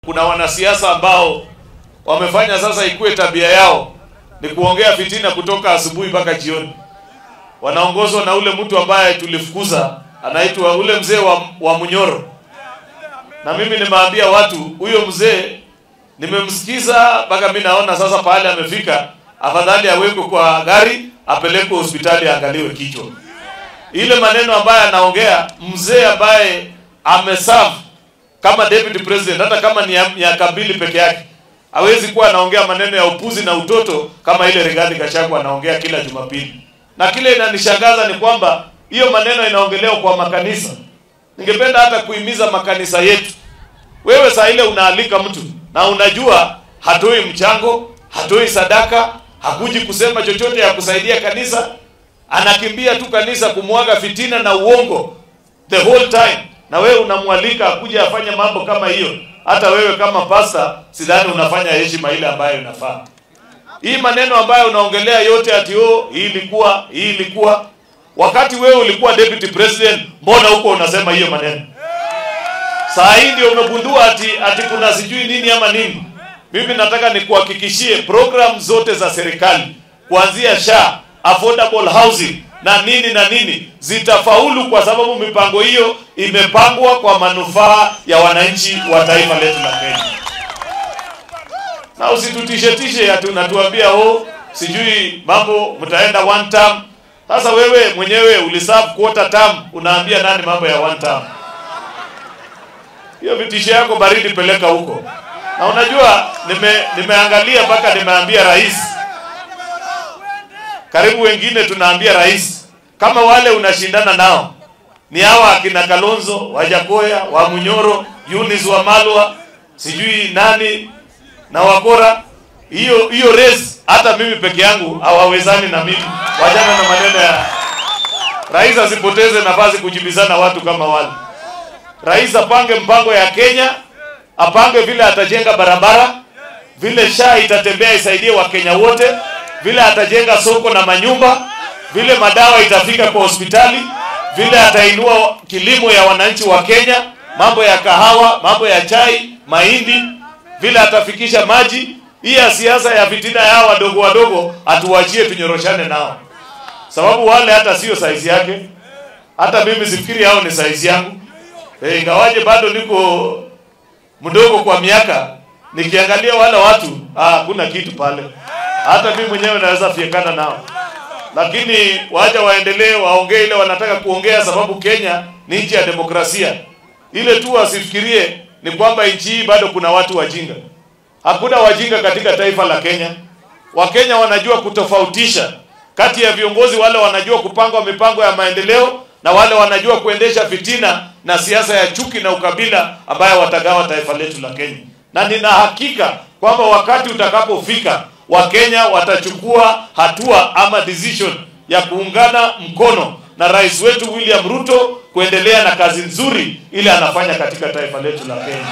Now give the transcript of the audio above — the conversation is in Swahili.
Kuna wanasiasa ambao wamefanya sasa ikuwe tabia yao ni kuongea fitina kutoka asubuhi mpaka jioni. Wanaongozwa na ule mtu ambaye tulifukuza, anaitwa ule mzee wa Munyoro. Na mimi nimeambia watu, huyo mzee nimemsikiza mpaka mimi naona sasa pale amefika, afadhali awekwe kwa gari apelekwe hospitali aangaliwe kichwa. Ile maneno ambaye anaongea mzee ambaye ameserve kama deputy president, hata kama ni miaka 2 peke yake, hawezi kuwa anaongea maneno ya upuzi na utoto kama ile Rigathi Gachagua anaongea kila Jumapili. Na kile inanishangaza ni kwamba hiyo maneno inaongelewa kwa makanisa. Ningependa hata kuhimiza makanisa yetu. Wewe saa ile unaalika mtu na unajua hatoi mchango, hatoi sadaka, hakuji kusema chochote ya kusaidia kanisa, anakimbia tu kanisa kumwaga fitina na uongo the whole time, na wewe unamwalika akuja afanye mambo kama hiyo. Hata wewe kama pastor sidhani unafanya heshima ile ambayo unafaa. Hii maneno ambayo unaongelea yote ati hii ilikuwa wakati wewe ulikuwa deputy president, mbona huko unasema hiyo maneno? Saa hii ndio umegundua ati kuna sijui nini ama nini. Mimi nataka nikuhakikishie program zote za serikali kuanzia SHA, affordable housing na nini zitafaulu, kwa sababu mipango hiyo imepangwa kwa manufaa ya wananchi wa taifa letu la Kenya. Na usitutishe ati unatuambia sijui mambo mtaenda one term. Sasa wewe mwenyewe uliserve quarter term, unaambia nani mambo ya one term? Hiyo vitisho yako baridi peleka huko. Na unajua nimeangalia mpaka nimeambia rais. Karibu wengine tunaambia rais, kama wale unashindana nao ni hawa akina Kalonzo, Wajakoya, wa Munyoro, Eunice wa Malwa, sijui nani na Wakora, hiyo race hata mimi peke yangu hawawezani na mimi. Wajana na maneno ya rais, asipoteze nafasi kujibizana watu kama wale. Rais apange mpango ya Kenya, apange vile atajenga barabara, vile SHA itatembea isaidie Wakenya wote, vile atajenga soko na manyumba, vile madawa itafika kwa hospitali, vile atainua kilimo ya wananchi wa Kenya, mambo ya kahawa, mambo ya chai, mahindi, vile atafikisha maji. Hii ya siasa ya fitina ya wadogo atuachie tunyoroshane nao. Sababu wale hata sio size yake. Hata mimi sifikiri hao ni size yangu. Ingawaje bado niko mdogo kwa miaka, nikiangalia wale watu kuna kitu pale. Hata mimi mwenyewe naweza fiekana nao. Lakini wacha waendelee waongee ile wanataka kuongea, sababu Kenya ni nchi ya demokrasia. Ile tu wasifikirie ni kwamba nchi hii bado kuna watu wajinga. Hakuna wajinga katika taifa la Kenya. Wakenya wanajua kutofautisha kati ya viongozi wale wanajua kupanga mipango ya maendeleo na wale wanajua kuendesha fitina na siasa ya chuki na ukabila ambayo watagawa taifa letu la Kenya. Na nina hakika kwamba wakati utakapofika, Wakenya watachukua hatua ama decision ya kuungana mkono na rais wetu William Ruto kuendelea na kazi nzuri ile anafanya katika taifa letu la Kenya.